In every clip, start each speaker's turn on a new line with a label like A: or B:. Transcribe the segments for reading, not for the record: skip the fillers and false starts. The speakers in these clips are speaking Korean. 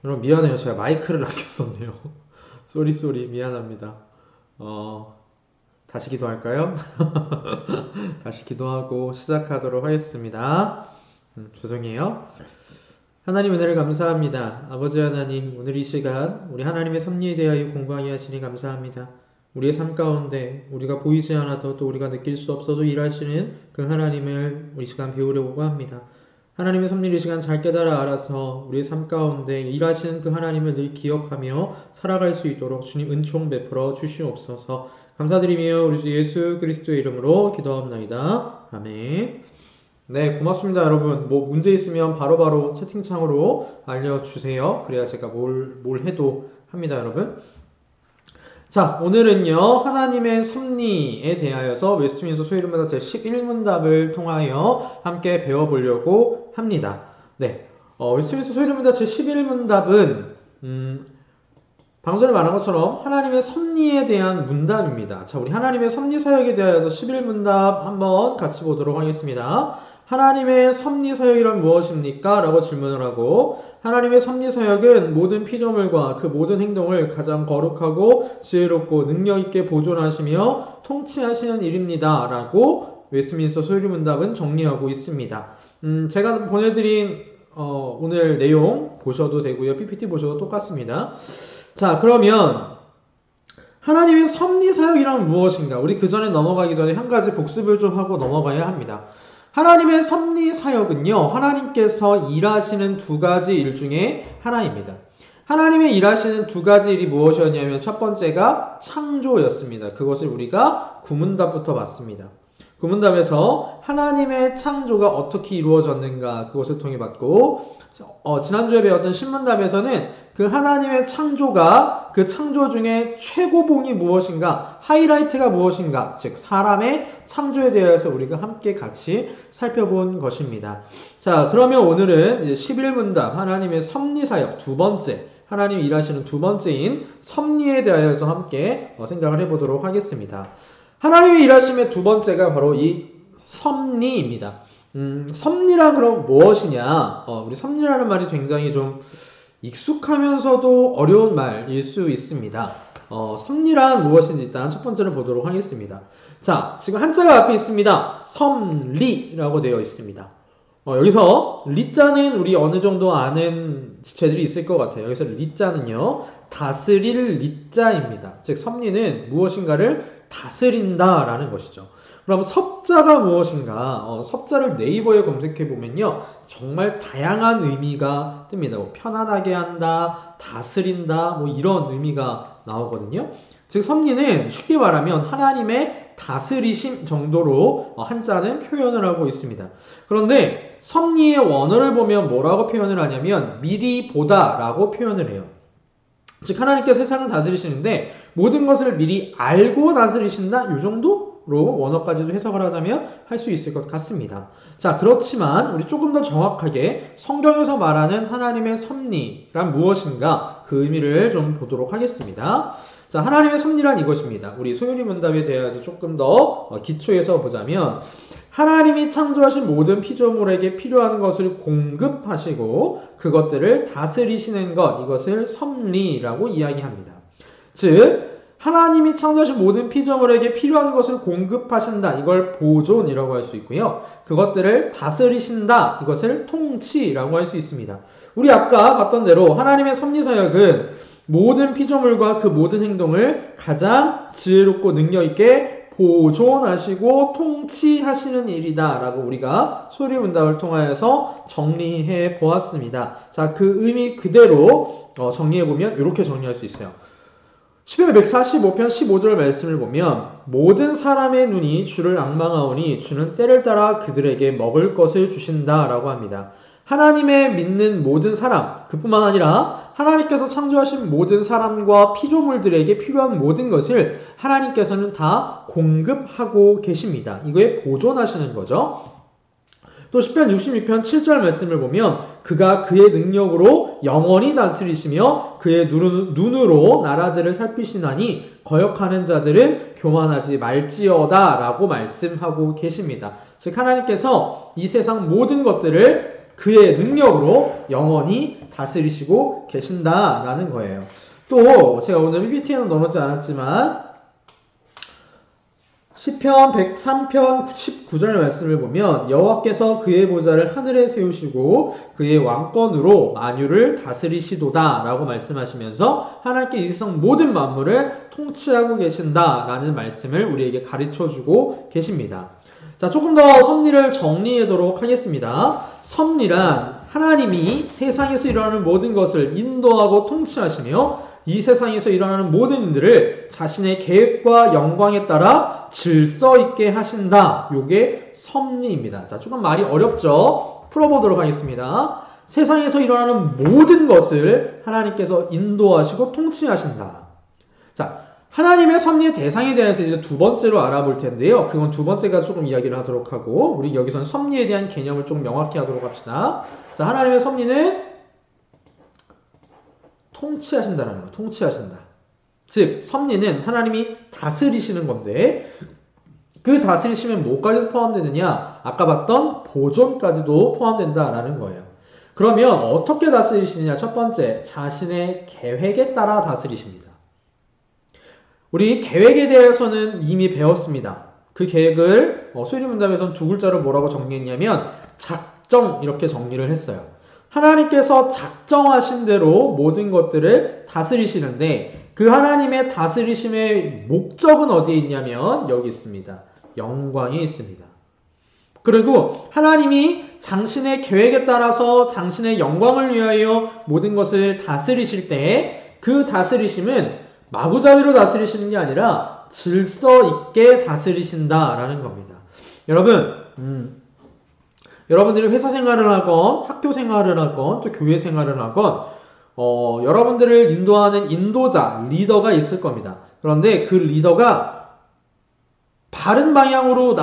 A: 여러분 미안해요. 제가 마이크를 안 켰었네요. 쏘리 미안합니다. 다시 기도할까요? 다시 기도하고 시작하도록 하겠습니다. 죄송해요. 하나님 은혜를 감사합니다. 아버지 하나님, 오늘 이 시간 우리 하나님의 섭리에 대하여 공부하게 하시니 감사합니다. 우리의 삶 가운데 우리가 보이지 않아도 또 우리가 느낄 수 없어도 일하시는 그 하나님을 우리 시간 배우려고 합니다. 하나님의 섭리를 이 시간 잘 깨달아 알아서 우리의 삶 가운데 일하시는 그 하나님을 늘 기억하며 살아갈 수 있도록 주님 은총 베풀어 주시옵소서. 감사드리며 우리 주 예수 그리스도의 이름으로 기도합나이다. 아멘. 네, 고맙습니다, 여러분. 뭐 문제 있으면 바로바로 채팅창으로 알려주세요. 그래야 제가 뭘 해도 합니다, 여러분. 자, 오늘은요, 하나님의 섭리에 대하여서 웨스트민스터 소위문답 제11문답을 통하여 함께 배워보려고 합니다. 네, 웨스트민스터 소위문답 제11문답은, 방금 전에 말한 것처럼 하나님의 섭리에 대한 문답입니다. 자, 우리 하나님의 섭리 사역에 대하여서 11문답 한번 같이 보도록 하겠습니다. 하나님의 섭리 사역이란 무엇입니까? 라고 질문을 하고, 하나님의 섭리 사역은 모든 피조물과 그 모든 행동을 가장 거룩하고 지혜롭고 능력있게 보존하시며 통치하시는 일입니다. 라고 웨스트민스터 소유문답은 정리하고 있습니다. 제가 보내드린 오늘 내용 보셔도 되고요. PPT 보셔도 똑같습니다. 자, 그러면 하나님의 섭리 사역이란 무엇인가? 우리 그 전에 넘어가기 전에 한 가지 복습을 좀 하고 넘어가야 합니다. 하나님의 섭리 사역은요, 하나님께서 일하시는 두 가지 일 중에 하나입니다. 하나님의 일하시는 두 가지 일이 무엇이었냐면 첫 번째가 창조였습니다. 그것을 우리가 구문답부터 봤습니다. 구문답에서 하나님의 창조가 어떻게 이루어졌는가 그것을 통해 봤고, 지난주에 배웠던 신문답에서는 그 하나님의 창조가 그 창조 중에 최고봉이 무엇인가, 하이라이트가 무엇인가, 즉 사람의 창조에 대해서 우리가 함께 같이 살펴본 것입니다. 자, 그러면 오늘은 11문답 하나님의 섭리사역 두 번째, 하나님 일하시는 두 번째인 섭리에 대하여서 함께 생각을 해보도록 하겠습니다. 하나님의 일하심의 두 번째가 바로 이 섭리입니다. 섭리란 그럼 무엇이냐? 우리 섭리라는 말이 굉장히 좀 익숙하면서도 어려운 말일 수 있습니다. 섭리란 무엇인지 일단 첫 번째로 보도록 하겠습니다. 자, 지금 한자가 앞에 있습니다. 섭리라고 되어 있습니다. 여기서 리자는 우리 어느 정도 아는 지체들이 있을 것 같아요. 여기서 리자는요, 다스릴 리자입니다. 즉 섭리는 무엇인가를 다스린다라는 것이죠. 그럼 섭자가 무엇인가? 섭자를 네이버에 검색해보면요, 정말 다양한 의미가 뜹니다. 뭐 편안하게 한다, 다스린다, 뭐 이런 의미가 나오거든요. 즉 섭리는 쉽게 말하면 하나님의 다스리심 정도로 한자는 표현을 하고 있습니다. 그런데 섭리의 원어를 보면 뭐라고 표현을 하냐면 미리 보다라고 표현을 해요. 즉 하나님께서 세상을 다스리시는데 모든 것을 미리 알고 다스리신다, 이 정도로 원어까지도 해석을 하자면 할 수 있을 것 같습니다. 자, 그렇지만 우리 조금 더 정확하게 성경에서 말하는 하나님의 섭리란 무엇인가 그 의미를 좀 보도록 하겠습니다. 자, 하나님의 섭리란 이것입니다. 우리 소유리 문답에 대해서 조금 더 기초에서 보자면, 하나님이 창조하신 모든 피조물에게 필요한 것을 공급하시고 그것들을 다스리시는 것, 이것을 섭리라고 이야기합니다. 즉 하나님이 창조하신 모든 피조물에게 필요한 것을 공급하신다, 이걸 보존이라고 할 수 있고요. 그것들을 다스리신다, 이것을 통치라고 할 수 있습니다. 우리 아까 봤던 대로 하나님의 섭리사역은 모든 피조물과 그 모든 행동을 가장 지혜롭고 능력있게 보존하시고 통치하시는 일이다 라고 우리가 소리문답을 통하여서 정리해 보았습니다. 자, 그 의미 그대로 정리해보면 이렇게 정리할 수 있어요. 시편 145편 15절 말씀을 보면 모든 사람의 눈이 주를 앙망하오니 주는 때를 따라 그들에게 먹을 것을 주신다 라고 합니다. 하나님의 믿는 모든 사람, 그뿐만 아니라 하나님께서 창조하신 모든 사람과 피조물들에게 필요한 모든 것을 하나님께서는 다 공급하고 계십니다. 이거에 보존하시는 거죠. 또 시편 66편 7절 말씀을 보면 그가 그의 능력으로 영원히 다스리시며 그의 눈으로 나라들을 살피시나니 거역하는 자들은 교만하지 말지어다 라고 말씀하고 계십니다. 즉 하나님께서 이 세상 모든 것들을 그의 능력으로 영원히 다스리시고 계신다라는 거예요. 또 제가 오늘 PPT에는 넣어놓지 않았지만 시편 103편 19절 말씀을 보면 여호와께서 그의 보좌를 하늘에 세우시고 그의 왕권으로 만유를 다스리시도다 라고 말씀하시면서 하나님께 이 세상 모든 만물을 통치하고 계신다라는 말씀을 우리에게 가르쳐주고 계십니다. 자, 조금 더 섭리를 정리하도록 하겠습니다. 섭리란 하나님이 세상에서 일어나는 모든 것을 인도하고 통치하시며 이 세상에서 일어나는 모든 일들을 자신의 계획과 영광에 따라 질서 있게 하신다. 요게 섭리입니다. 자, 조금 말이 어렵죠? 풀어보도록 하겠습니다. 세상에서 일어나는 모든 것을 하나님께서 인도하시고 통치하신다. 자, 하나님의 섭리의 대상에 대해서 이제 두 번째로 알아볼 텐데요. 그건 두 번째가 조금 이야기를 하도록 하고, 우리 여기서는 섭리에 대한 개념을 좀 명확히 하도록 합시다. 자, 하나님의 섭리는 통치하신다라는 거, 통치하신다. 즉, 섭리는 하나님이 다스리시는 건데, 그 다스리시면 뭐까지 포함되느냐? 아까 봤던 보존까지도 포함된다라는 거예요. 그러면 어떻게 다스리시느냐? 첫 번째, 자신의 계획에 따라 다스리십니다. 우리 계획에 대해서는 이미 배웠습니다. 그 계획을 수리문답에서는 두 글자로 뭐라고 정리했냐면 작정 이렇게 정리를 했어요. 하나님께서 작정하신 대로 모든 것들을 다스리시는데 그 하나님의 다스리심의 목적은 어디에 있냐면 여기 있습니다. 영광이 있습니다. 그리고 하나님이 당신의 계획에 따라서 당신의 영광을 위하여 모든 것을 다스리실 때 그 다스리심은 마구잡이로 다스리시는 게 아니라 질서 있게 다스리신다라는 겁니다. 여러분, 여러분들이 회사 생활을 하건 학교 생활을 하건 또 교회 생활을 하건 여러분들을 인도하는 인도자, 리더가 있을 겁니다. 그런데 그 리더가 바른 방향으로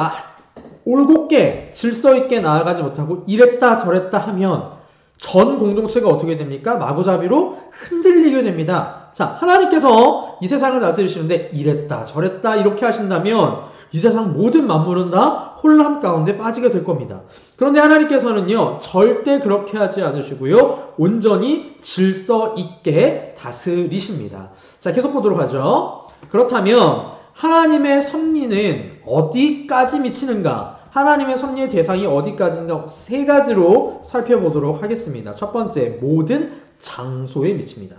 A: 올곧게 질서 있게 나아가지 못하고 이랬다 저랬다 하면 전 공동체가 어떻게 됩니까? 마구잡이로 흔들리게 됩니다. 자, 하나님께서 이 세상을 다스리시는데 이랬다 저랬다 이렇게 하신다면 이 세상 모든 만물은 다 혼란 가운데 빠지게 될 겁니다. 그런데 하나님께서는요, 절대 그렇게 하지 않으시고요, 온전히 질서 있게 다스리십니다. 자, 계속 보도록 하죠. 그렇다면 하나님의 섭리는 어디까지 미치는가? 하나님의 섭리의 대상이 어디까지인가? 세 가지로 살펴보도록 하겠습니다. 첫 번째, 모든 장소에 미칩니다.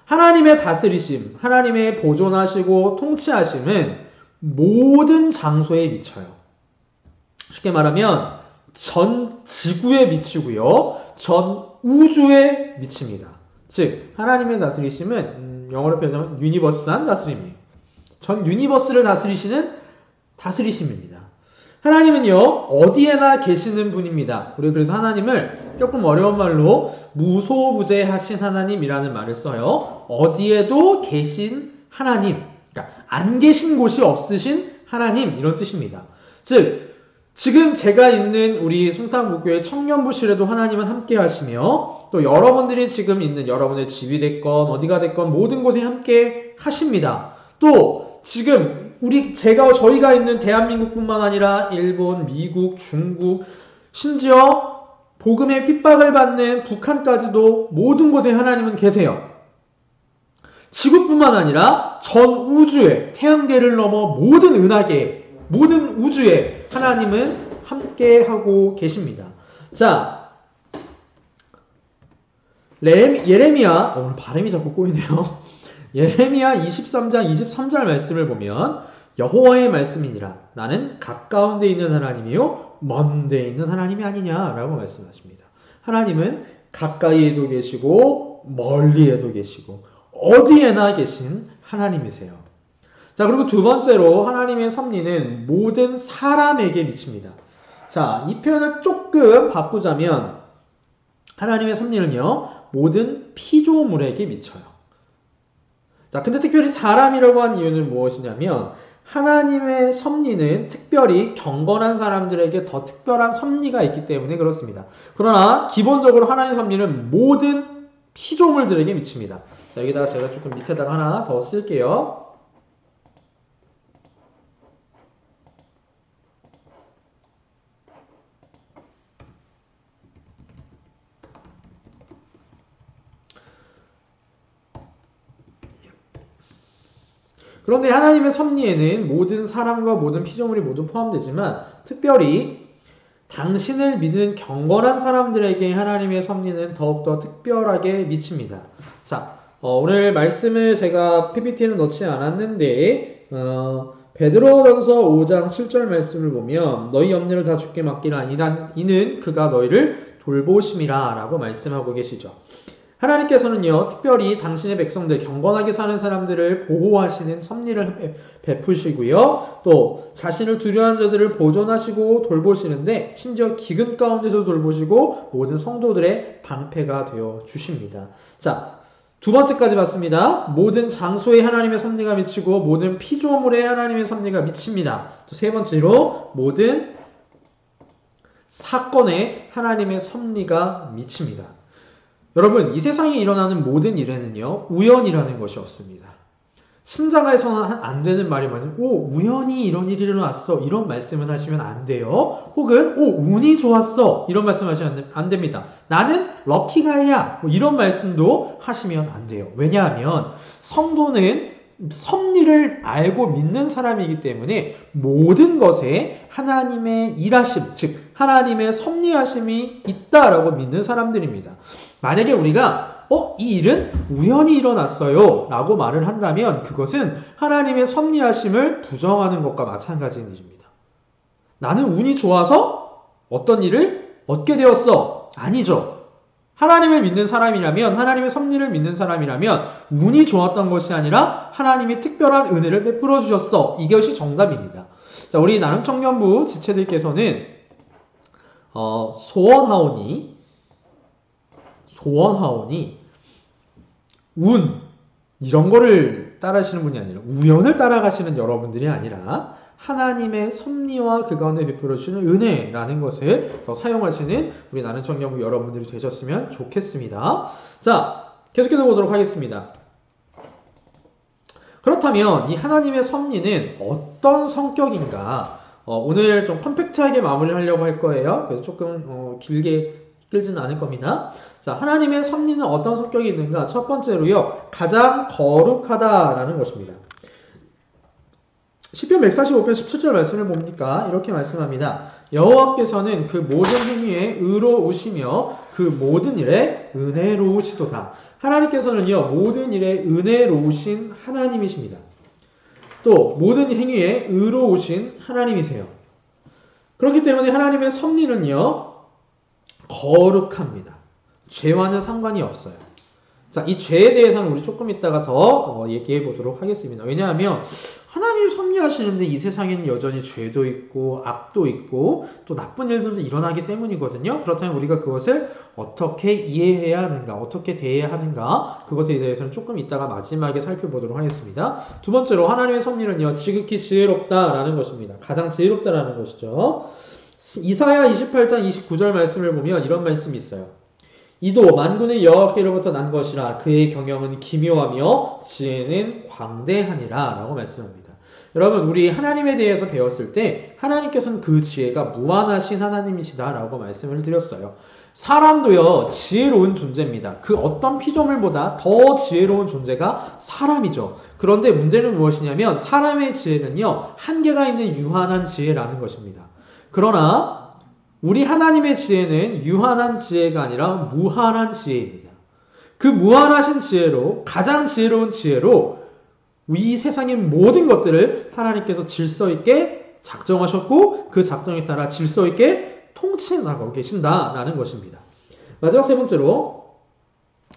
A: 하나님의 다스리심, 하나님의 보존하시고 통치하심은 모든 장소에 미쳐요. 쉽게 말하면 전 지구에 미치고요, 전 우주에 미칩니다. 즉, 하나님의 다스리심은 영어로 표현하면 유니버스한 다스림이에요. 전 유니버스를 다스리시는 다스리심입니다. 하나님은요, 어디에나 계시는 분입니다. 우리 그래서 하나님을 조금 어려운 말로 무소부재하신 하나님이라는 말을 써요. 어디에도 계신 하나님, 그러니까 안 계신 곳이 없으신 하나님, 이런 뜻입니다. 즉, 지금 제가 있는 우리 송탄부교회 청년부실에도 하나님은 함께 하시며 또 여러분들이 지금 있는 여러분의 집이 됐건 어디가 됐건 모든 곳에 함께 하십니다. 또 지금 저희가 있는 대한민국뿐만 아니라 일본, 미국, 중국, 심지어 복음의 핍박을 받는 북한까지도 모든 곳에 하나님은 계세요. 지구뿐만 아니라 전 우주에, 태양계를 넘어 모든 은하계, 모든 우주에 하나님은 함께하고 계십니다. 자, 예레미야, 오늘 발음이 자꾸 꼬이네요. 예레미야 23장 23절 말씀을 보면 여호와의 말씀이니라 나는 가까운 데 있는 하나님이요 먼 데 있는 하나님이 아니냐라고 말씀하십니다. 하나님은 가까이에도 계시고 멀리에도 계시고 어디에나 계신 하나님이세요. 자, 그리고 두 번째로 하나님의 섭리는 모든 사람에게 미칩니다. 자, 이 표현을 조금 바꾸자면 하나님의 섭리는요, 모든 피조물에게 미쳐요. 자, 근데 특별히 사람이라고 한 이유는 무엇이냐면 하나님의 섭리는 특별히 경건한 사람들에게 더 특별한 섭리가 있기 때문에 그렇습니다. 그러나 기본적으로 하나님의 섭리는 모든 피조물들에게 미칩니다. 자, 여기다가 제가 조금 밑에다가 하나 더 쓸게요. 그런데 하나님의 섭리에는 모든 사람과 모든 피조물이 모두 포함되지만 특별히 당신을 믿는 경건한 사람들에게 하나님의 섭리는 더욱더 특별하게 미칩니다. 자, 오늘 말씀을 제가 PPT에는 넣지 않았는데 베드로전서 5장 7절 말씀을 보면 너희 염려를 다 주께 맡기라 이는 그가 너희를 돌보심이라 라고 말씀하고 계시죠. 하나님께서는요, 특별히 당신의 백성들, 경건하게 사는 사람들을 보호하시는 섭리를 베푸시고요, 또 자신을 두려워하는 자들을 보존하시고 돌보시는데, 심지어 기근 가운데서 돌보시고 모든 성도들의 방패가 되어 주십니다. 자, 두 번째까지 봤습니다. 모든 장소에 하나님의 섭리가 미치고 모든 피조물에 하나님의 섭리가 미칩니다. 또 세 번째로 모든 사건에 하나님의 섭리가 미칩니다. 여러분, 이 세상에 일어나는 모든 일에는요, 우연이라는 것이 없습니다. 신자가에서는 안 되는 말이 많아요. 우연히 이런 일이 일어났어. 이런 말씀을 하시면 안 돼요. 혹은, 운이 좋았어. 이런 말씀 하시면 안 됩니다. 나는 럭키가이야. 이런 말씀도 하시면 안 돼요. 왜냐하면 성도는 섭리를 알고 믿는 사람이기 때문에 모든 것에 하나님의 일하심, 즉 하나님의 섭리하심이 있다라고 믿는 사람들입니다. 만약에 우리가 이 일은 우연히 일어났어요 라고 말을 한다면 그것은 하나님의 섭리하심을 부정하는 것과 마찬가지인 일입니다. 나는 운이 좋아서 어떤 일을 얻게 되었어. 아니죠. 하나님을 믿는 사람이라면, 하나님의 섭리를 믿는 사람이라면 운이 좋았던 것이 아니라 하나님이 특별한 은혜를 베풀어 주셨어. 이것이 정답입니다. 자, 우리 나눔청년부 지체들께서는 소원하오니 운 이런 거를 따라하시는 분이 아니라 우연을 따라가시는 여러분들이 아니라 하나님의 섭리와 그 가운데 베풀어 주시는 은혜라는 것을 더 사용하시는 우리 나눔청년부 여러분들이 되셨으면 좋겠습니다. 자, 계속해서 보도록 하겠습니다. 그렇다면 이 하나님의 섭리는 어떤 성격인가? 오늘 좀 컴팩트하게 마무리를 하려고 할 거예요. 그래서 조금 길게 끌지는 않을 겁니다. 자, 하나님의 섭리는 어떤 성격이 있는가? 첫 번째로요, 가장 거룩하다라는 것입니다. 시편 145편 17절 말씀을 보니까 이렇게 말씀합니다. 여호와께서는 그 모든 행위에 의로우시며 그 모든 일에 은혜로우시도다. 하나님께서는요, 모든 일에 은혜로우신 하나님이십니다. 또 모든 행위에 의로우신 하나님이세요. 그렇기 때문에 하나님의 섭리는요, 거룩합니다. 죄와는 상관이 없어요. 자, 이 죄에 대해서는 우리 조금 이따가 더 얘기해 보도록 하겠습니다. 왜냐하면 하나님이 섭리하시는데 이 세상에는 여전히 죄도 있고 악도 있고 또 나쁜 일들도 일어나기 때문이거든요. 그렇다면 우리가 그것을 어떻게 이해해야 하는가, 어떻게 대해야 하는가, 그것에 대해서는 조금 이따가 마지막에 살펴보도록 하겠습니다. 두 번째로 하나님의 섭리는요, 지극히 지혜롭다라는 것입니다. 가장 지혜롭다라는 것이죠. 이사야 28장 29절 말씀을 보면 이런 말씀이 있어요. 이도 만군의 여호와께로부터 난 것이라 그의 경영은 기묘하며 지혜는 광대하니라 라고 말씀합니다. 여러분, 우리 하나님에 대해서 배웠을 때 하나님께서는 그 지혜가 무한하신 하나님이시다 라고 말씀을 드렸어요. 사람도요, 지혜로운 존재입니다. 그 어떤 피조물보다 더 지혜로운 존재가 사람이죠. 그런데 문제는 무엇이냐면 사람의 지혜는요, 한계가 있는 유한한 지혜라는 것입니다. 그러나 우리 하나님의 지혜는 유한한 지혜가 아니라 무한한 지혜입니다. 그 무한하신 지혜로, 가장 지혜로운 지혜로 이 세상의 모든 것들을 하나님께서 질서 있게 작정하셨고 그 작정에 따라 질서 있게 통치해 나가고 계신다라는 것입니다. 마지막 세 번째로,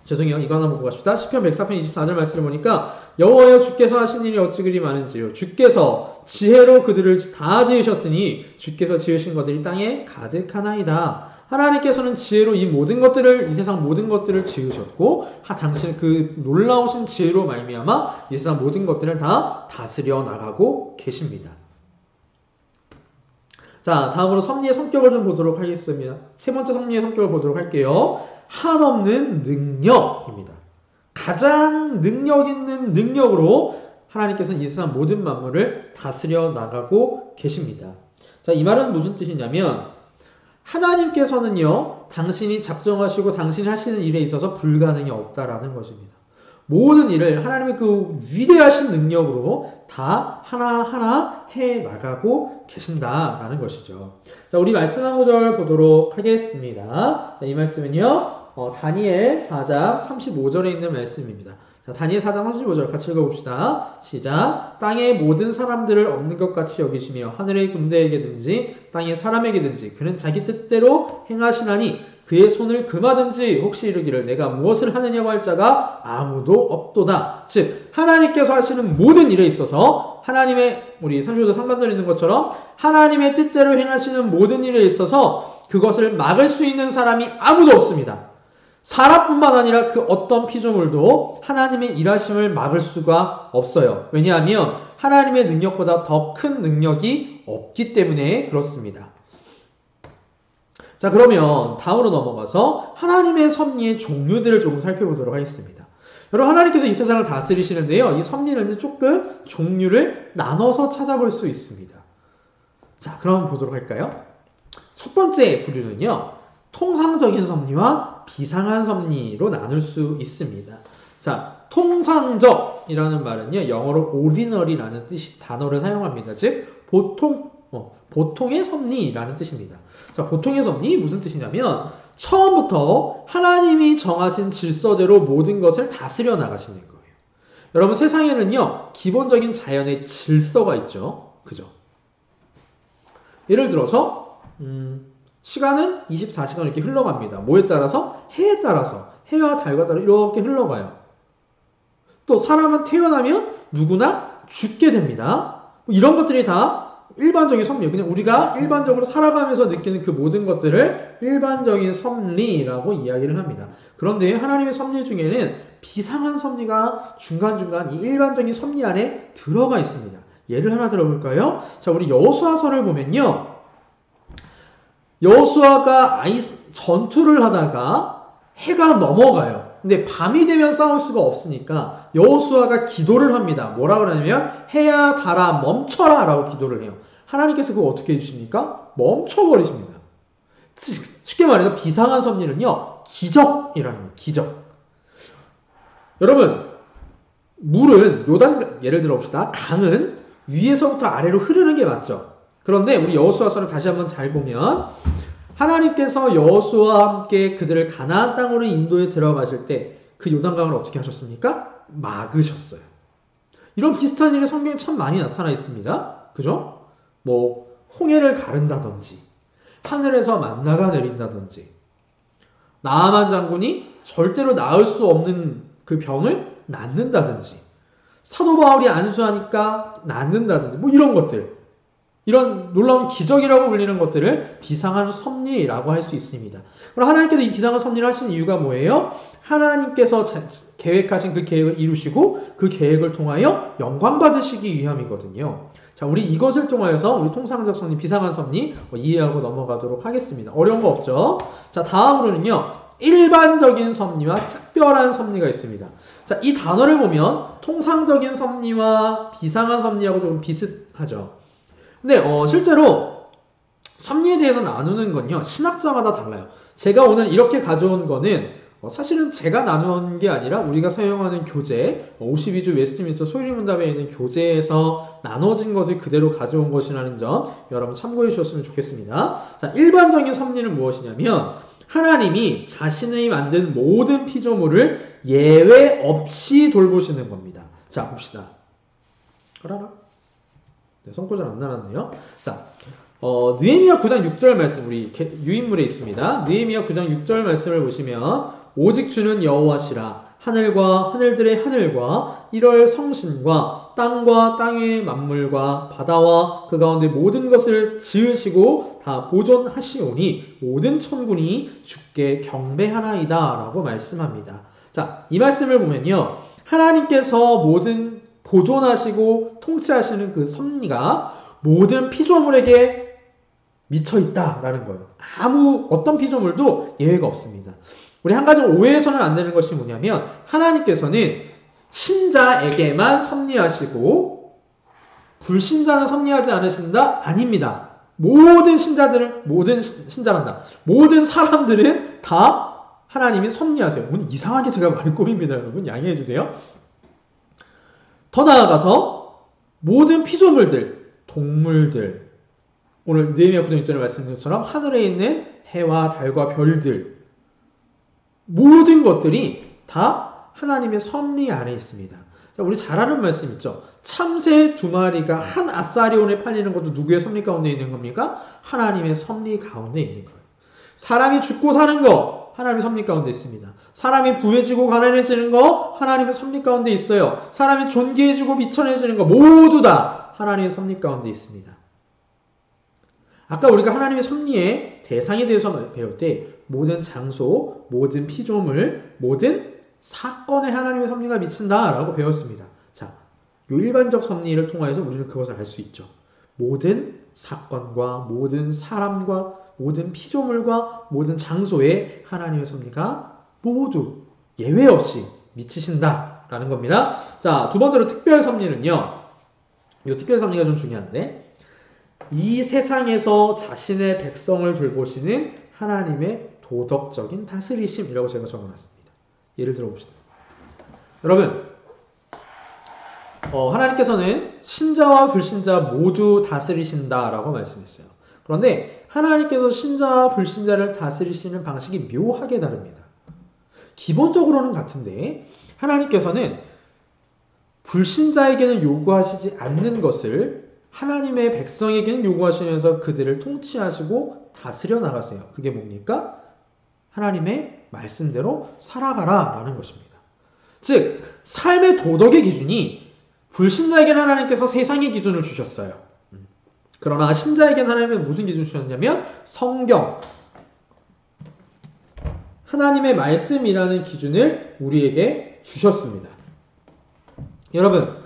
A: 죄송해요. 이거 하나 보고 갑시다. 시편 104편 24절 말씀을 보니까 여호와여 주께서 하신 일이 어찌 그리 많은지요. 주께서 지혜로 그들을 다 지으셨으니 주께서 지으신 것들이 땅에 가득하나이다. 하나님께서는 지혜로 이 모든 것들을, 이 세상 모든 것들을 지으셨고 당신 그 놀라우신 지혜로 말미암아 이 세상 모든 것들을 다 다스려 나가고 계십니다. 자, 다음으로 섭리의 성격을 좀 보도록 하겠습니다. 세 번째 섭리의 성격을 보도록 할게요. 한없는 능력입니다. 가장 능력 있는 능력으로 하나님께서는 이 세상 모든 만물을 다스려 나가고 계십니다. 자, 이 말은 무슨 뜻이냐면 하나님께서는요, 당신이 작정하시고 당신이 하시는 일에 있어서 불가능이 없다라는 것입니다. 모든 일을 하나님의 그 위대하신 능력으로 다 하나하나 해 나가고 계신다라는 것이죠. 자, 우리 말씀 한 구절 보도록 하겠습니다. 자, 이 말씀은요, 다니엘 4장 35절에 있는 말씀입니다. 자, 다니엘 4장 35절 같이 읽어봅시다. 시작. 땅의 모든 사람들을 없는 것 같이 여기시며 하늘의 군대에게든지 땅의 사람에게든지 그는 자기 뜻대로 행하시나니 그의 손을 금하든지 혹시 이르기를 내가 무엇을 하느냐고 할 자가 아무도 없도다. 즉 하나님께서 하시는 모든 일에 있어서 하나님의 우리 35절 상반절에 있는 것처럼 하나님의 뜻대로 행하시는 모든 일에 있어서 그것을 막을 수 있는 사람이 아무도 없습니다. 사람뿐만 아니라 그 어떤 피조물도 하나님의 일하심을 막을 수가 없어요. 왜냐하면 하나님의 능력보다 더 큰 능력이 없기 때문에 그렇습니다. 자, 그러면 다음으로 넘어가서 하나님의 섭리의 종류들을 조금 살펴보도록 하겠습니다. 여러분, 하나님께서 이 세상을 다스리시는데요, 이 섭리는 조금 종류를 나눠서 찾아볼 수 있습니다. 자, 그럼 보도록 할까요? 첫 번째 부류는요, 통상적인 섭리와 비상한 섭리로 나눌 수 있습니다. 자, 통상적이라는 말은요, 영어로 ordinary라는 단어를 사용합니다. 즉, 보통의 섭리라는 뜻입니다. 자, 보통의 섭리 무슨 뜻이냐면 처음부터 하나님이 정하신 질서대로 모든 것을 다스려 나가시는 거예요. 여러분, 세상에는요, 기본적인 자연의 질서가 있죠. 그죠? 예를 들어서 시간은 24시간 이렇게 흘러갑니다. 뭐에 따라서? 해에 따라서, 해와 달과 따라 이렇게 흘러가요. 또 사람은 태어나면 누구나 죽게 됩니다. 이런 것들이 다 일반적인 섭리예요. 그냥 우리가 일반적으로 살아가면서 느끼는 그 모든 것들을 일반적인 섭리라고 이야기를 합니다. 그런데 하나님의 섭리 중에는 비상한 섭리가 중간중간 이 일반적인 섭리 안에 들어가 있습니다. 예를 하나 들어볼까요? 자, 우리 여호수아서를 보면요, 여호수아가 전투를 하다가 해가 넘어가요. 근데 밤이 되면 싸울 수가 없으니까 여호수아가 기도를 합니다. 뭐라 그러냐면 해야 달아 멈춰라 라고 기도를 해요. 하나님께서 그거 어떻게 해주십니까? 멈춰버리십니다. 쉽게 말해서 비상한 섭리는요, 기적이라는 거예요. 기적. 여러분, 물은 예를 들어 봅시다. 강은 위에서부터 아래로 흐르는 게 맞죠. 그런데 우리 여호수아서를 다시 한번 잘 보면 하나님께서 여호수아와 함께 그들을 가나안 땅으로 인도에 들어가실 때 그 요단강을 어떻게 하셨습니까? 막으셨어요. 이런 비슷한 일이 성경에 참 많이 나타나 있습니다. 그죠? 뭐 홍해를 가른다든지 하늘에서 만나가 내린다든지 나아만 장군이 절대로 나을 수 없는 그 병을 낫는다든지 사도 바울이 안수하니까 낫는다든지 뭐 이런 것들, 이런 놀라운 기적이라고 불리는 것들을 비상한 섭리라고 할 수 있습니다. 그럼 하나님께서 이 비상한 섭리를 하시는 이유가 뭐예요? 하나님께서 계획하신 그 계획을 이루시고 그 계획을 통하여 영광 받으시기 위함이거든요. 자, 우리 이것을 통하여서 우리 통상적 섭리, 비상한 섭리 이해하고 넘어가도록 하겠습니다. 어려운 거 없죠? 자, 다음으로는요, 일반적인 섭리와 특별한 섭리가 있습니다. 자, 이 단어를 보면 통상적인 섭리와 비상한 섭리하고 좀 비슷하죠. 근데 실제로 섭리에 대해서 나누는 건요, 신학자마다 달라요. 제가 오늘 이렇게 가져온 거는 사실은 제가 나눈 게 아니라 우리가 사용하는 교재 52주 웨스트민스터 소유리문답에 있는 교재에서 나눠진 것을 그대로 가져온 것이라는 점 여러분 참고해 주셨으면 좋겠습니다. 자, 일반적인 섭리는 무엇이냐면 하나님이 자신이 만든 모든 피조물을 예외 없이 돌보시는 겁니다. 자, 봅시다. 네, 성구절 안 나왔네요. 자, 느헤미야 9장 6절 말씀, 우리 유인물에 있습니다. 느헤미야 9장 6절 말씀을 보시면 오직 주는 여호와시라 하늘과 하늘들의 하늘과 이럴 성신과 땅과 땅의 만물과 바다와 그 가운데 모든 것을 지으시고 다 보존하시오니 모든 천군이 주께 경배하나이다 라고 말씀합니다. 자, 이 말씀을 보면요, 하나님께서 모든 보존하시고 통치하시는 그 섭리가 모든 피조물에게 미쳐있다라는 거예요. 어떤 피조물도 예외가 없습니다. 우리 한 가지 오해해서는 안 되는 것이 뭐냐면 하나님께서는 신자에게만 섭리하시고 불신자는 섭리하지 않으신다? 아닙니다. 모든 사람들은 다 하나님이 섭리하세요. 오늘 이상하게 제가 말을 꼬입니다. 여러분 양해해 주세요. 더 나아가서 모든 피조물들, 동물들, 오늘 느헤미야 9장 6절에 말씀드린 것처럼 하늘에 있는 해와 달과 별들, 모든 것들이 다 하나님의 섭리 안에 있습니다. 자, 우리 잘 아는 말씀 있죠. 참새 두 마리가 한 아사리온에 팔리는 것도 누구의 섭리 가운데 있는 겁니까? 하나님의 섭리 가운데 있는 거예요. 사람이 죽고 사는 거 하나님의 섭리 가운데 있습니다. 사람이 부해지고 가난해지는 거 하나님의 섭리 가운데 있어요. 사람이 존귀해지고 미천해지는 거 모두 다 하나님의 섭리 가운데 있습니다. 아까 우리가 하나님의 섭리의 대상에 대해서 배울 때 모든 장소, 모든 피조물, 모든 사건에 하나님의 섭리가 미친다라고 배웠습니다. 자, 요 일반적 섭리를 통해서 우리는 그것을 알 수 있죠. 모든 사건과 모든 사람과 모든 피조물과 모든 장소에 하나님의 섭리가 모두 예외 없이 미치신다라는 겁니다. 자, 두 번째로 특별 섭리는요. 이 특별 섭리가 좀 중요한데 이 세상에서 자신의 백성을 돌보시는 하나님의 도덕적인 다스리심이라고 제가 적어놨습니다. 예를 들어봅시다. 여러분, 하나님께서는 신자와 불신자 모두 다스리신다라고 말씀했어요. 그런데 하나님께서 신자와 불신자를 다스리시는 방식이 묘하게 다릅니다. 기본적으로는 같은데 하나님께서는 불신자에게는 요구하시지 않는 것을 하나님의 백성에게는 요구하시면서 그들을 통치하시고 다스려 나가세요. 그게 뭡니까? 하나님의 말씀대로 살아가라 라는 것입니다. 즉 삶의 도덕의 기준이 불신자에게는 하나님께서 세상의 기준을 주셨어요. 그러나 신자에게는 하나님은 무슨 기준을 주셨냐면 성경, 하나님의 말씀이라는 기준을 우리에게 주셨습니다. 여러분,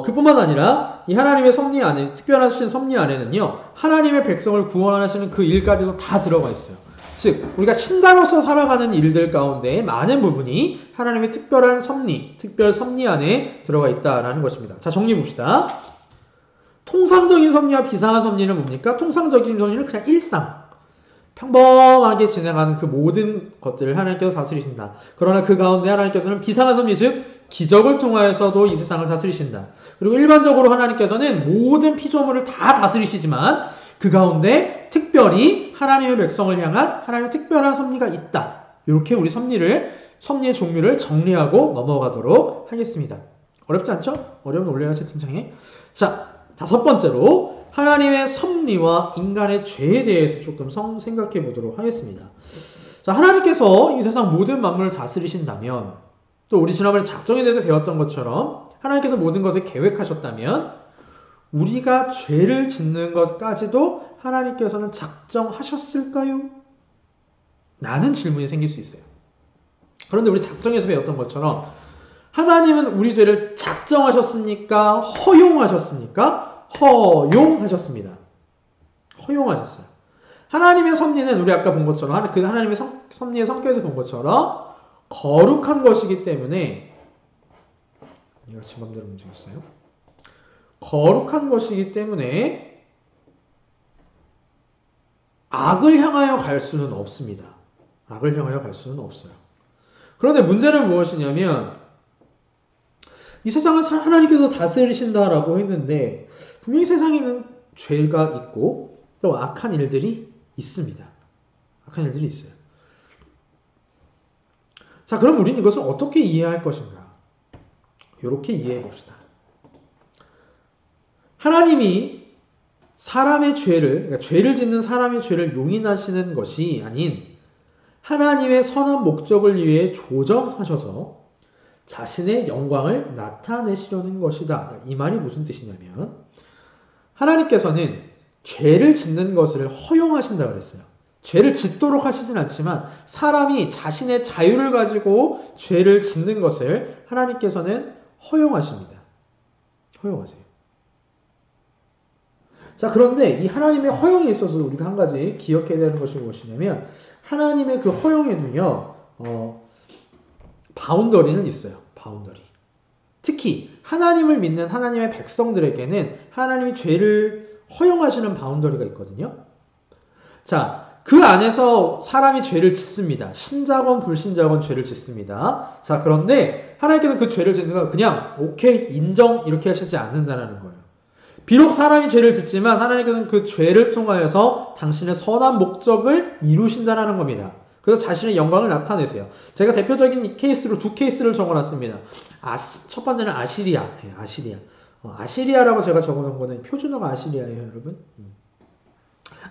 A: 그뿐만 아니라 이 하나님의 섭리 안에, 특별하신 섭리 안에는요, 하나님의 백성을 구원하시는 그 일까지도 다 들어가 있어요. 즉, 우리가 신자로서 살아가는 일들 가운데 많은 부분이 하나님의 특별한 섭리, 특별 섭리 안에 들어가 있다라는 것입니다. 자, 정리해 봅시다. 통상적인 섭리와 비상한 섭리는 뭡니까? 통상적인 섭리는 그냥 일상, 평범하게 진행하는 그 모든 것들을 하나님께서 다스리신다. 그러나 그 가운데 하나님께서는 비상한 섭리, 즉 기적을 통하여서도 이 세상을 다스리신다. 그리고 일반적으로 하나님께서는 모든 피조물을 다 다스리시지만 그 가운데 특별히 하나님의 백성을 향한 하나님의 특별한 섭리가 있다. 이렇게 우리 섭리의 종류를 정리하고 넘어가도록 하겠습니다. 어렵지 않죠? 어려우면 올려요, 채팅창에. 자, 다섯 번째로 하나님의 섭리와 인간의 죄에 대해서 조금 생각해 보도록 하겠습니다. 자, 하나님께서 이 세상 모든 만물을 다스리신다면, 또 우리 지난번에 작정에 대해서 배웠던 것처럼 하나님께서 모든 것을 계획하셨다면 우리가 죄를 짓는 것까지도 하나님께서는 작정하셨을까요? 라는 질문이 생길 수 있어요. 그런데 우리 작정에서 배웠던 것처럼 하나님은 우리 죄를 작정하셨습니까? 허용하셨습니까? 허용하셨습니다. 허용하셨어요. 하나님의 섭리는 우리 아까 본 것처럼 그 하나님의 섭리의 성격에서 본 것처럼 거룩한 것이기 때문에 이거 제 맘대로 움직였어요. 거룩한 것이기 때문에 악을 향하여 갈 수는 없습니다. 악을 향하여 갈 수는 없어요. 그런데 문제는 무엇이냐면 이 세상을 하나님께서 다스리신다라고 했는데 분명히 세상에는 죄가 있고 또 악한 일들이 있습니다. 악한 일들이 있어요. 자, 그럼 우리는 이것을 어떻게 이해할 것인가? 이렇게 이해해 봅시다. 하나님이 사람의 죄를, 그러니까 죄를 짓는 사람의 죄를 용인하시는 것이 아닌 하나님의 선한 목적을 위해 조정하셔서 자신의 영광을 나타내시려는 것이다. 이 말이 무슨 뜻이냐면 하나님께서는 죄를 짓는 것을 허용하신다고 그랬어요. 죄를 짓도록 하시진 않지만 사람이 자신의 자유를 가지고 죄를 짓는 것을 하나님께서는 허용하십니다. 허용하세요. 자, 그런데 이 하나님의 허용에 있어서 우리가 한 가지 기억해야 되는 것이 무엇이냐면 하나님의 그 허용에는요, 바운더리는 있어요. 바운더리. 특히 하나님을 믿는 하나님의 백성들에게는 하나님이 죄를 허용하시는 바운더리가 있거든요. 자, 그 안에서 사람이 죄를 짓습니다. 신자건 불신자건 죄를 짓습니다. 자, 그런데 하나님께서는 그 죄를 짓는 건 그냥 오케이, 인정 이렇게 하시지 않는다는 거예요. 비록 사람이 죄를 짓지만 하나님께서는 그 죄를 통하여서 당신의 선한 목적을 이루신다는 겁니다. 그래서 자신의 영광을 나타내세요. 제가 대표적인 케이스로 두 케이스를 적어놨습니다. 첫 번째는 아시리아. 아시리아. 아시리아라고 제가 적어놓은 거는 표준어가 아시리아예요, 여러분.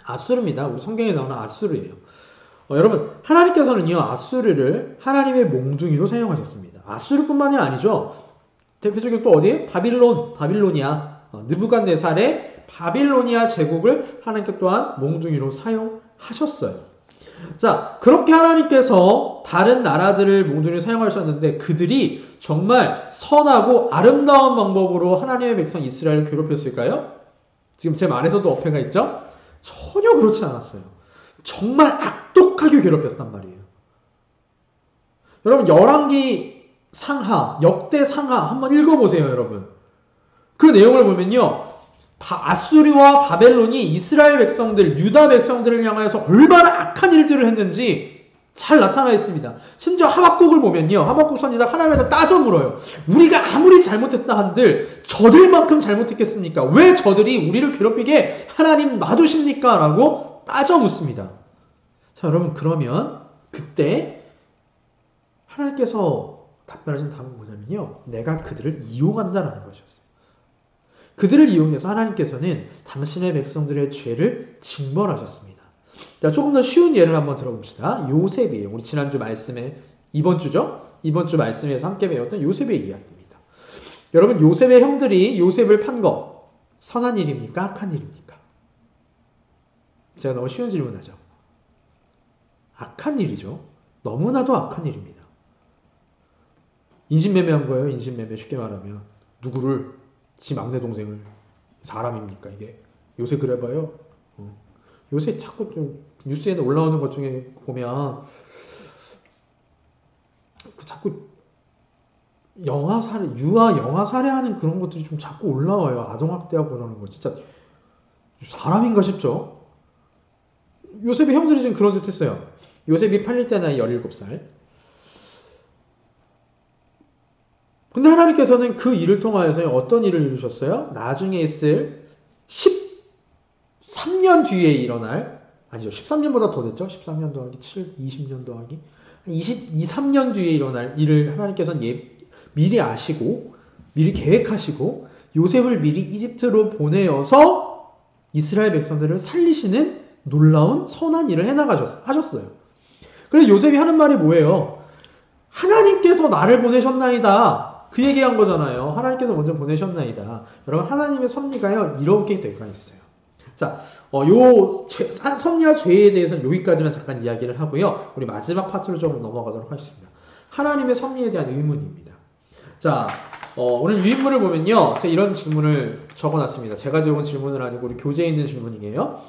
A: 아수르입니다. 우리 성경에 나오는 아수르예요. 여러분, 하나님께서는요, 아수르를 하나님의 몽둥이로 사용하셨습니다. 아수르뿐만이 아니죠. 대표적인 또 어디에? 바빌로니아. 느부갓네살의 바빌로니아 제국을 하나님께 또한 몽둥이로 사용하셨어요. 자, 그렇게 하나님께서 다른 나라들을 몽둥이로 사용하셨는데 그들이 정말 선하고 아름다운 방법으로 하나님의 백성 이스라엘을 괴롭혔을까요? 지금 제 말에서도 어폐가 있죠? 전혀 그렇지 않았어요. 정말 악독하게 괴롭혔단 말이에요. 여러분, 열왕기 상하, 역대 상하 한번 읽어보세요, 여러분. 그 내용을 보면요. 아수르와 바벨론이 이스라엘 백성들, 유다 백성들을 향해서 얼마나 악한 일들을 했는지 잘 나타나 있습니다. 심지어 하박국을 보면요. 하박국 선지자가 하나님한테 따져 물어요. 우리가 아무리 잘못했다 한들 저들만큼 잘못했겠습니까? 왜 저들이 우리를 괴롭히게 하나님 놔두십니까? 라고 따져 묻습니다. 자, 여러분, 그러면 그때 하나님께서 답변하신 답은 뭐냐면요. 내가 그들을 이용한다라는 것이었어요. 그들을 이용해서 하나님께서는 당신의 백성들의 죄를 징벌하셨습니다. 자, 조금 더 쉬운 예를 한번 들어봅시다. 요셉이에요. 우리 지난주 말씀에, 이번 주죠? 이번 주 말씀에서 함께 배웠던 요셉의 이야기입니다. 여러분, 요셉의 형들이 요셉을 판 거 선한 일입니까? 악한 일입니까? 제가 너무 쉬운 질문하죠. 악한 일이죠. 너무나도 악한 일입니다. 인신매매한 거예요. 인신매매. 쉽게 말하면 누구를? 지 막내 동생을. 사람입니까 이게? 요새 그래봐요. 요새 자꾸 좀 뉴스에 올라오는 것 중에 보면 자꾸 영아 살해, 유아 영아 살해하는 그런 것들이 좀 자꾸 올라와요. 아동학대하고 그러는 거 진짜 사람인가 싶죠. 요셉의 형들이 지금 그런 짓 했어요. 요셉이 팔릴 때 나이 17살. 근데 하나님께서는 그 일을 통하여서 어떤 일을 이루셨어요? 나중에 있을 13년 뒤에 일어날, 아니죠. 13년보다 더 됐죠? 13년 더하기 7, 20년 더하기 23년 뒤에 일어날 일을 하나님께서는 미리 아시고 미리 계획하시고 요셉을 미리 이집트로 보내어서 이스라엘 백성들을 살리시는 놀라운 선한 일을 하셨어요. 그래서 요셉이 하는 말이 뭐예요? 하나님께서 나를 보내셨나이다. 그 얘기한 거잖아요. 하나님께서 먼저 보내셨나이다. 여러분, 하나님의 섭리가요, 이렇게 되어 있어요. 자, 섭리와 죄에 대해서는 여기까지만 잠깐 이야기를 하고요. 우리 마지막 파트로 좀 넘어가도록 하겠습니다. 하나님의 섭리에 대한 의문입니다. 자, 오늘 유인물을 보면요. 제가 이런 질문을 적어놨습니다. 제가 적은 질문은 아니고 우리 교재에 있는 질문이에요.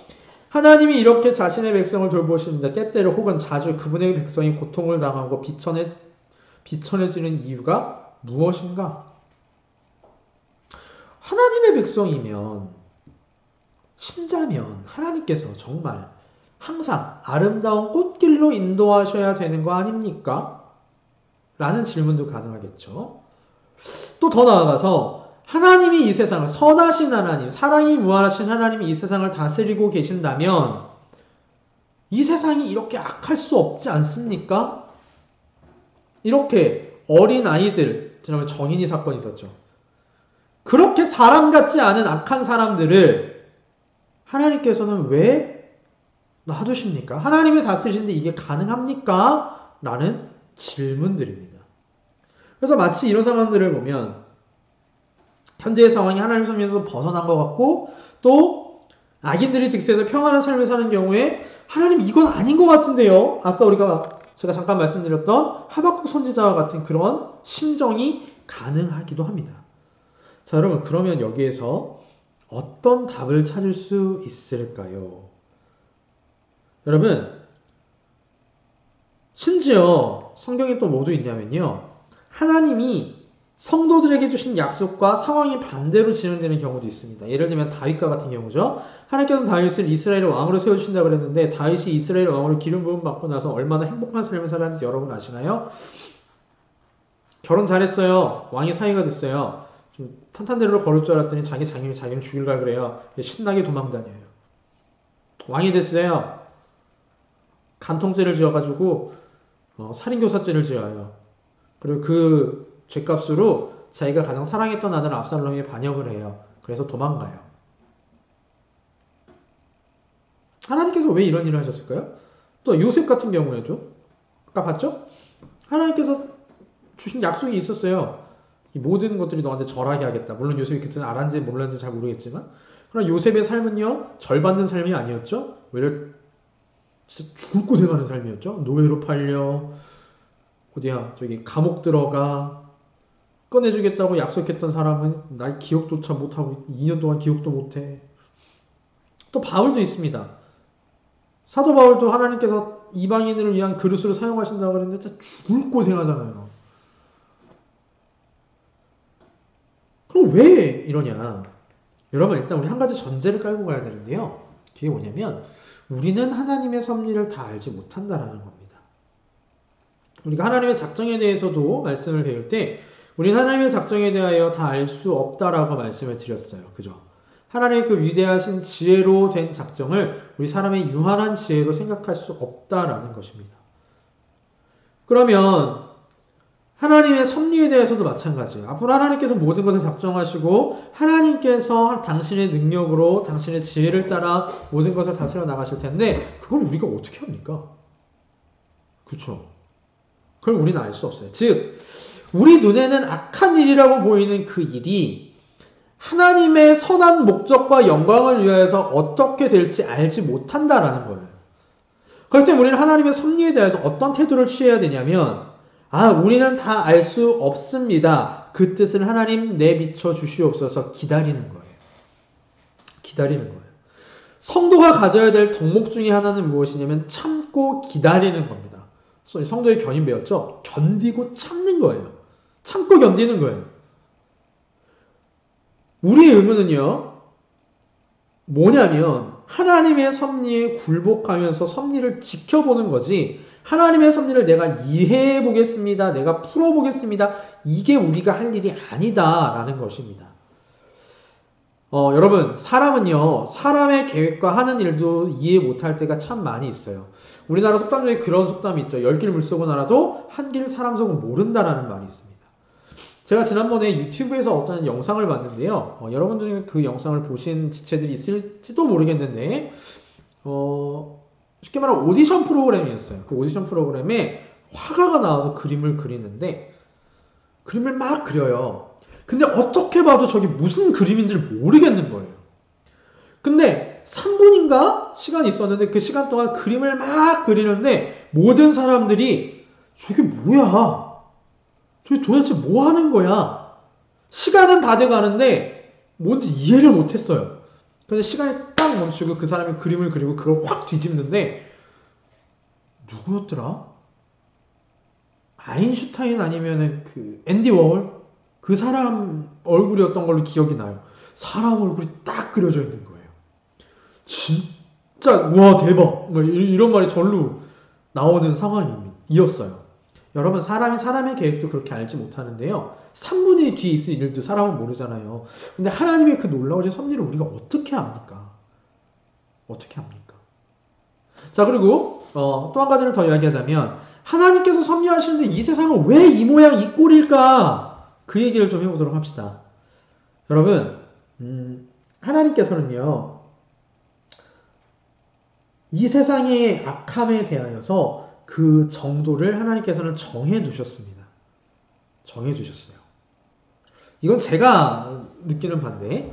A: 하나님이 이렇게 자신의 백성을 돌보시는데 때때로 혹은 자주 그분의 백성이 고통을 당하고 비천해지는 이유가 무엇인가? 하나님의 백성이면, 신자면 하나님께서 정말 항상 아름다운 꽃길로 인도하셔야 되는 거 아닙니까? 라는 질문도 가능하겠죠. 또 더 나아가서 하나님이 이 세상을, 선하신 하나님, 사랑이 무한하신 하나님이 이 세상을 다스리고 계신다면 이 세상이 이렇게 악할 수 없지 않습니까? 이렇게 어린 아이들, 지난번에 정인이 사건이 있었죠. 그렇게 사람 같지 않은 악한 사람들을 하나님께서는 왜 놔두십니까? 하나님이 다스리시는데 이게 가능합니까? 라는 질문들입니다. 그래서 마치 이런 상황들을 보면 현재의 상황이 하나님 섭리에서 벗어난 것 같고, 또 악인들이 득세해서 평안한 삶을 사는 경우에 하나님 이건 아닌 것 같은데요. 아까 제가 잠깐 말씀드렸던 하박국 선지자와 같은 그런 심정이 가능하기도 합니다. 자, 여러분, 그러면 여기에서 어떤 답을 찾을 수 있을까요? 여러분, 심지어 성경에 또 뭐도 있냐면요. 하나님이 성도들에게 주신 약속과 상황이 반대로 진행되는 경우도 있습니다. 예를 들면 다윗과 같은 경우죠. 하나님께서는 다윗을 이스라엘의 왕으로 세워주신다고 그랬는데 다윗이 이스라엘 왕으로 기름 부음 받고 나서 얼마나 행복한 삶을 살았는지 여러분 아시나요? 결혼 잘했어요. 왕이 사위가 됐어요. 좀 탄탄대로로 걸을 줄 알았더니 자기는 죽일라 그래요. 신나게 도망다녀요. 왕이 됐어요. 간통죄를 지어가지고 살인교사죄를 지어요. 그리고 그 죄값으로 자기가 가장 사랑했던 아들 압살롬이 반역을 해요. 그래서 도망가요. 하나님께서 왜 이런 일을 하셨을까요? 또 요셉 같은 경우에도 아까 봤죠? 하나님께서 주신 약속이 있었어요. 이 모든 것들이 너한테 절하게 하겠다. 물론 요셉이 그때는 알았는지 몰랐는지 잘 모르겠지만 그러나 요셉의 삶은요. 절받는 삶이 아니었죠. 오히려 진짜 죽을 고생하는 삶이었죠. 노예로 팔려 어디야 저기 감옥 들어가 꺼내주겠다고 약속했던 사람은 날 기억조차 못하고 2년 동안 기억도 못해. 또 바울도 있습니다. 사도 바울도 하나님께서 이방인을 위한 그릇으로 사용하신다고 그랬는데 진짜 죽을 고생하잖아요. 그럼 왜 이러냐? 여러분 일단 우리 한 가지 전제를 깔고 가야 되는데요. 그게 뭐냐면 우리는 하나님의 섭리를 다 알지 못한다라는 겁니다. 우리가 하나님의 작정에 대해서도 말씀을 배울 때 우리는 하나님의 작정에 대하여 다 알 수 없다라고 말씀을 드렸어요. 그죠? 하나님의 그 위대하신 지혜로 된 작정을 우리 사람의 유한한 지혜로 생각할 수 없다라는 것입니다. 그러면 하나님의 섭리에 대해서도 마찬가지예요. 앞으로 하나님께서 모든 것을 작정하시고 하나님께서 당신의 능력으로 당신의 지혜를 따라 모든 것을 다스려 나가실 텐데 그걸 우리가 어떻게 합니까? 그렇죠? 그걸 우리는 알 수 없어요. 즉 우리 눈에는 악한 일이라고 보이는 그 일이 하나님의 선한 목적과 영광을 위하여서 어떻게 될지 알지 못한다라는 거예요. 그렇기 때문에 우리는 하나님의 섭리에 대해서 어떤 태도를 취해야 되냐면 우리는 다 알 수 없습니다. 그 뜻을 하나님 내비쳐 주시옵소서 기다리는 거예요. 기다리는 거예요. 성도가 가져야 될 덕목 중에 하나는 무엇이냐면 참고 기다리는 겁니다. 성도의 견인 배웠죠? 견디고 참는 거예요. 참고 견디는 거예요. 우리의 의무는요, 뭐냐면 하나님의 섭리에 굴복하면서 섭리를 지켜보는 거지 하나님의 섭리를 내가 이해해 보겠습니다. 내가 풀어 보겠습니다. 이게 우리가 할 일이 아니다라는 것입니다. 여러분 사람은요 사람의 계획과 하는 일도 이해 못할 때가 참 많이 있어요. 우리나라 속담 중에 그런 속담이 있죠. 10길 물속은 알아도 한 길 사람 속은 모른다라는 말이 있습니다. 제가 지난번에 유튜브에서 어떤 영상을 봤는데요. 여러분 중에 그 영상을 보신 지체들이 있을지도 모르겠는데 쉽게 말하면 오디션 프로그램이었어요. 그 오디션 프로그램에 화가가 나와서 그림을 그리는데 그림을 막 그려요. 근데 어떻게 봐도 저게 무슨 그림인지를 모르겠는 거예요. 근데 3분인가 시간이 있었는데 그 시간 동안 그림을 막 그리는데 모든 사람들이 저게 뭐야? 저게 도대체 뭐 하는 거야? 시간은 다 돼가는데 뭔지 이해를 못했어요. 근데 시간이 딱 멈추고 그 사람이 그림을 그리고 그걸 확 뒤집는데 누구였더라? 아인슈타인 아니면은 그 앤디 워홀? 그 사람 얼굴이었던 걸로 기억이 나요. 사람 얼굴이 딱 그려져 있는 거예요. 진짜 와 대박 이런 말이 절로 나오는 상황이었어요. 여러분 사람의 계획도 그렇게 알지 못하는데요. 3분의 1 뒤에 있을 일도 사람은 모르잖아요. 근데 하나님의 그 놀라우신 섭리를 우리가 어떻게 압니까? 어떻게 합니까? 자 그리고 또 한 가지를 더 이야기하자면 하나님께서 섭리하시는데 이 세상은 왜 이 모양 이 꼴일까? 그 얘기를 좀 해보도록 합시다. 여러분 하나님께서는요 이 세상의 악함에 대하여서 그 정도를 하나님께서는 정해두셨습니다. 정해두셨어요. 이건 제가 느끼는 반대.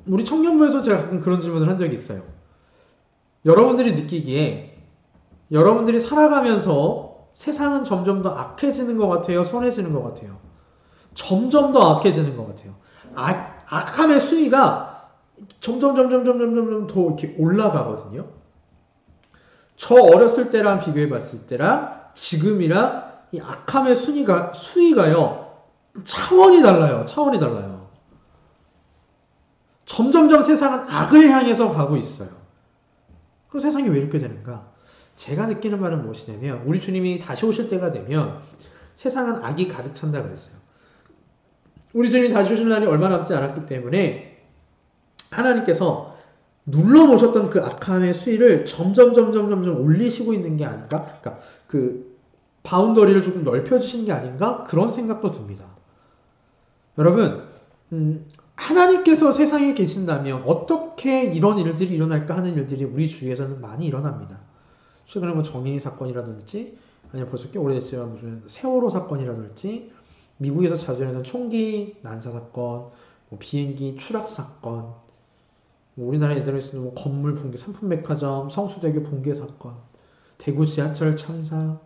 A: 우리 청년부에서 제가 가끔 그런 질문을 한 적이 있어요. 여러분들이 느끼기에 여러분들이 살아가면서 세상은 점점 더 악해지는 것 같아요? 선해지는 것 같아요? 점점 더 악해지는 것 같아요. 악함의 수위가 점점 더 이렇게 올라가거든요. 저 어렸을 때랑 비교해 봤을 때랑 지금이랑 이 악함의 수위가요, 차원이 달라요. 차원이 달라요. 점점점 세상은 악을 향해서 가고 있어요. 그 세상이 왜 이렇게 되는가? 제가 느끼는 바는 무엇이냐면, 우리 주님이 다시 오실 때가 되면 세상은 악이 가득 찬다 그랬어요. 우리 주님이 다시 오실 날이 얼마 남지 않았기 때문에 하나님께서 눌러놓으셨던 그 악함의 수위를 점점 올리시고 있는 게 아닌가? 그러니까 그 바운더리를 조금 넓혀주신 게 아닌가? 그런 생각도 듭니다. 여러분, 하나님께서 세상에 계신다면 어떻게 이런 일들이 일어날까 하는 일들이 우리 주위에서는 많이 일어납니다. 최근에 뭐 정의 사건이라든지, 아니면 벌써 꽤 오래됐지만 무슨 세월호 사건이라든지, 미국에서 자주 일어나는 총기 난사 사건, 뭐 비행기 추락 사건, 뭐 우리나라 예전에서는 뭐 건물 붕괴, 삼풍백화점, 성수대교 붕괴 사건, 대구 지하철 참사,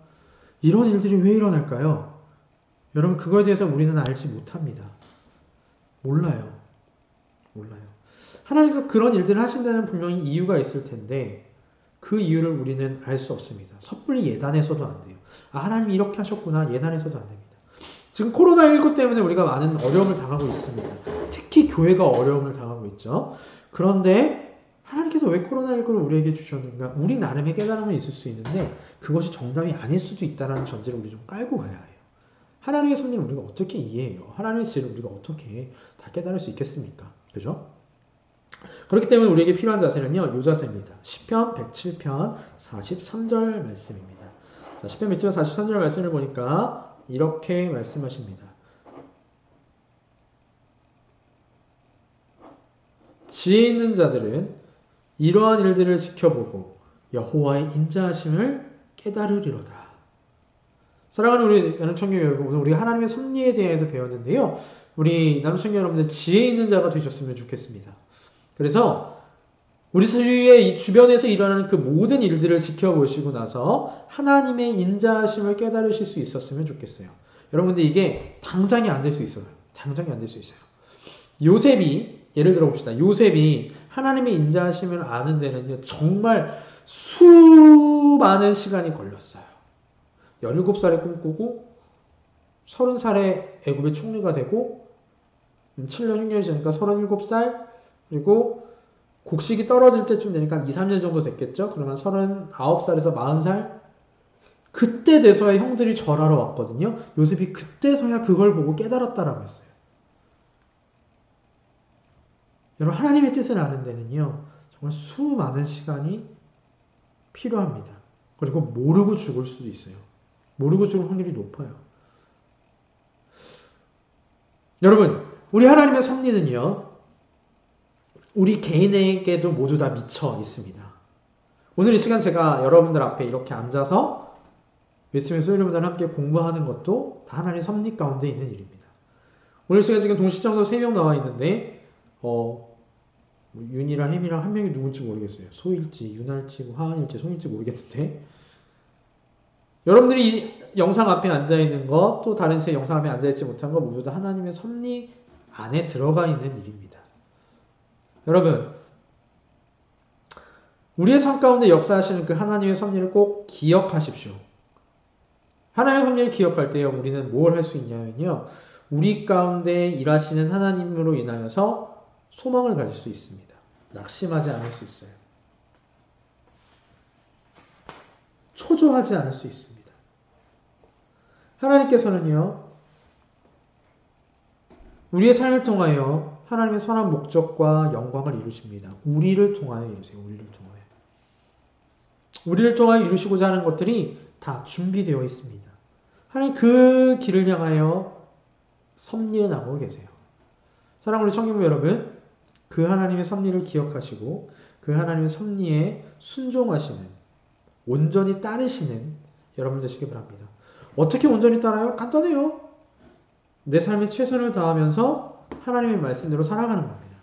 A: 이런 일들이 왜 일어날까요? 여러분, 그거에 대해서 우리는 알지 못합니다. 몰라요. 하나님께서 그런 일들을 하신다는 분명히 이유가 있을 텐데 그 이유를 우리는 알 수 없습니다. 섣불리 예단해서도 안 돼요. 아, 하나님이 이렇게 하셨구나, 예단해서도 안 됩니다. 지금 코로나19 때문에 우리가 많은 어려움을 당하고 있습니다. 특히 교회가 어려움을 당하고 있죠. 그런데 하나님께서 왜 코로나19를 우리에게 주셨는가? 우리 나름의 깨달음은 있을 수 있는데 그것이 정답이 아닐 수도 있다는 전제를 우리 좀 깔고 가야 해요. 하나님의 섭리를 우리가 어떻게 이해해요? 하나님의 지혜를 우리가 어떻게 다 깨달을 수 있겠습니까? 그죠? 그렇기 때문에 우리에게 필요한 자세는요, 이 자세입니다. 시편 107편 43절 말씀입니다. 자, 시편 107편 43절 말씀을 보니까 이렇게 말씀하십니다. 지혜 있는 자들은 이러한 일들을 지켜보고 여호와의 인자하심을 깨달으리로다. 사랑하는 우리 나눔청교 여러분, 오늘 우리 하나님의 섭리에 대해서 배웠는데요. 우리 나눔청교 여러분들 지혜 있는 자가 되셨으면 좋겠습니다. 그래서 우리 주위의 주변에서 일어나는 그 모든 일들을 지켜보시고 나서 하나님의 인자하심을 깨달으실 수 있었으면 좋겠어요. 여러분들 이게 당장이 안 될 수 있어요. 당장이 안 될 수 있어요. 요셉이, 예를 들어 봅시다. 요셉이 하나님의 인자하심을 아는 데는요, 정말 수많은 시간이 걸렸어요. 17살에 꿈꾸고 30살에 애굽의 총리가 되고 7년 6년이 지나니까 37살, 그리고 곡식이 떨어질 때쯤 되니까 한 2, 3년 정도 됐겠죠? 그러면 39살에서 40살? 그때 돼서야 형들이 절하러 왔거든요. 요셉이 그때서야 그걸 보고 깨달았다라고 했어요. 여러분, 하나님의 뜻을 아는 데는요, 정말 수많은 시간이 필요합니다. 그리고 모르고 죽을 수도 있어요. 모르고 죽을 확률이 높아요. 여러분, 우리 하나님의 섭리는요, 우리 개인에게도 모두 다 미쳐 있습니다. 오늘 이 시간 제가 여러분들 앞에 이렇게 앉아서 웨스트민스터 여러분들과 함께 공부하는 것도 다 하나님의 섭리 가운데 있는 일입니다. 오늘 이 시간 지금 동시청소 3명 나와 있는데 윤이랑 햄이랑 한 명이 누군지 모르겠어요. 소일지, 윤할지, 화한일지, 송일지 모르겠는데 여러분들이 이 영상 앞에 앉아있는 것, 또 다른 새 영상 앞에 앉아있지 못한 것 모두 다 하나님의 섭리 안에 들어가 있는 일입니다. 여러분, 우리의 삶 가운데 역사하시는 그 하나님의 섭리를 꼭 기억하십시오. 하나님의 섭리를 기억할 때 우리는 뭘 할 수 있냐면요, 우리 가운데 일하시는 하나님으로 인하여서 소망을 가질 수 있습니다. 낙심하지 않을 수 있어요. 초조하지 않을 수 있습니다. 하나님께서는요, 우리의 삶을 통하여 하나님의 선한 목적과 영광을 이루십니다. 우리를 통하여 이루세요. 우리를 통하여 이루시고자 하는 것들이 다 준비되어 있습니다. 하나님 그 길을 향하여 섭리해 나가고 계세요. 사랑하는 우리 청년부 여러분, 그 하나님의 섭리를 기억하시고 그 하나님의 섭리에 순종하시는, 온전히 따르시는 여러분 되시기 바랍니다. 어떻게 온전히 따라요? 간단해요. 내 삶에 최선을 다하면서 하나님의 말씀대로 살아가는 겁니다.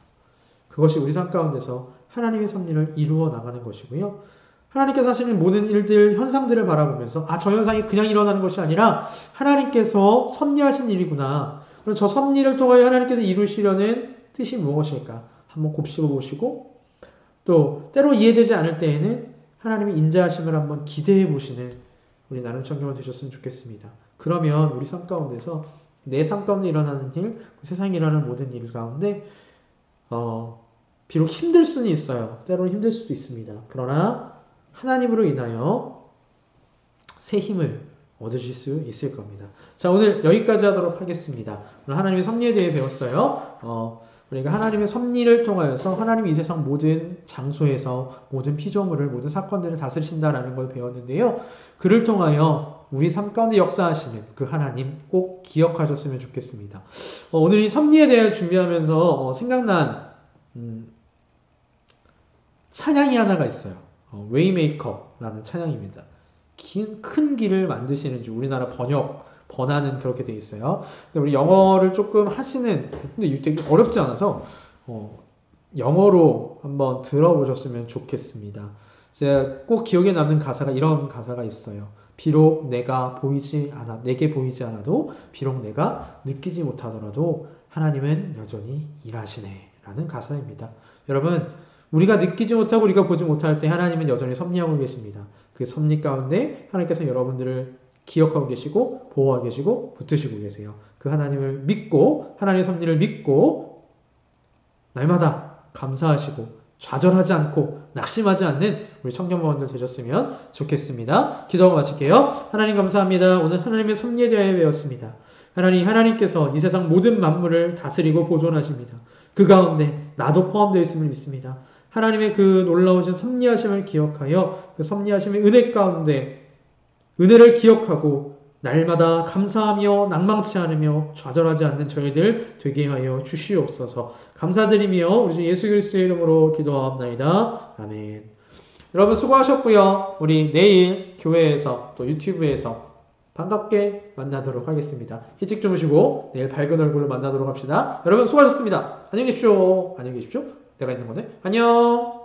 A: 그것이 우리 삶 가운데서 하나님의 섭리를 이루어 나가는 것이고요. 하나님께서 하시는 모든 일들, 현상들을 바라보면서 저 현상이 그냥 일어나는 것이 아니라 하나님께서 섭리하신 일이구나. 그럼 저 섭리를 통하여 하나님께서 이루시려는 뜻이 무엇일까? 한번 곱씹어 보시고, 또 때로 이해되지 않을 때에는 하나님의 인자하심을 한번 기대해 보시는 우리 나눔 청년이 되셨으면 좋겠습니다. 그러면 우리 삶 가운데서 내 삶 가운데 일어나는 일, 세상에 일어나는 모든 일 가운데 비록 힘들 수는 있어요. 때로는 힘들 수도 있습니다. 그러나 하나님으로 인하여 새 힘을 얻으실 수 있을 겁니다. 자, 오늘 여기까지 하도록 하겠습니다. 오늘 하나님의 섭리에 대해 배웠어요. 우리가 하나님의 섭리를 통하여서 하나님이 이 세상 모든 장소에서 모든 피조물을, 모든 사건들을 다스리신다라는 걸 배웠는데요. 그를 통하여 우리 삶 가운데 역사하시는 그 하나님 꼭 기억하셨으면 좋겠습니다. 오늘 이 섭리에 대해 준비하면서 생각난 찬양이 하나가 있어요. 웨이메이커라는 찬양입니다. 큰 길을 만드시는 주, 우리나라 번화는 그렇게 돼 있어요. 근데 우리 영어를 조금 하시는, 근데 이게 되게 어렵지 않아서 영어로 한번 들어보셨으면 좋겠습니다. 제가 꼭 기억에 남는 가사가 이런 가사가 있어요. 비록 내게 보이지 않아도, 비록 내가 느끼지 못하더라도 하나님은 여전히 일하시네 라는 가사입니다. 여러분, 우리가 느끼지 못하고 우리가 보지 못할 때 하나님은 여전히 섭리하고 계십니다. 그 섭리 가운데 하나님께서 여러분들을 기억하고 계시고 보호하고 계시고 붙드시고 계세요. 그 하나님을 믿고, 하나님의 섭리를 믿고 날마다 감사하시고 좌절하지 않고 낙심하지 않는 우리 청년부원들 되셨으면 좋겠습니다. 기도하고 마칠게요. 하나님 감사합니다. 오늘 하나님의 섭리에 대하여 배웠습니다. 하나님께서 이 세상 모든 만물을 다스리고 보존하십니다. 그 가운데 나도 포함되어 있음을 믿습니다. 하나님의 그 놀라우신 섭리하심을 기억하여 그 섭리하심의 은혜 가운데 은혜를 기억하고 날마다 감사하며 낭망치 않으며 좌절하지 않는 저희들 되게 하여 주시옵소서. 감사드리며 우리 주 예수 그리스도의 이름으로 기도하옵나이다. 아멘. 여러분 수고하셨고요. 우리 내일 교회에서 또 유튜브에서 반갑게 만나도록 하겠습니다. 일찍 주무시고 내일 밝은 얼굴로 만나도록 합시다. 여러분 수고하셨습니다. 안녕히 계십시오. 안녕히 계십시오. 내가 있는 거네. 안녕.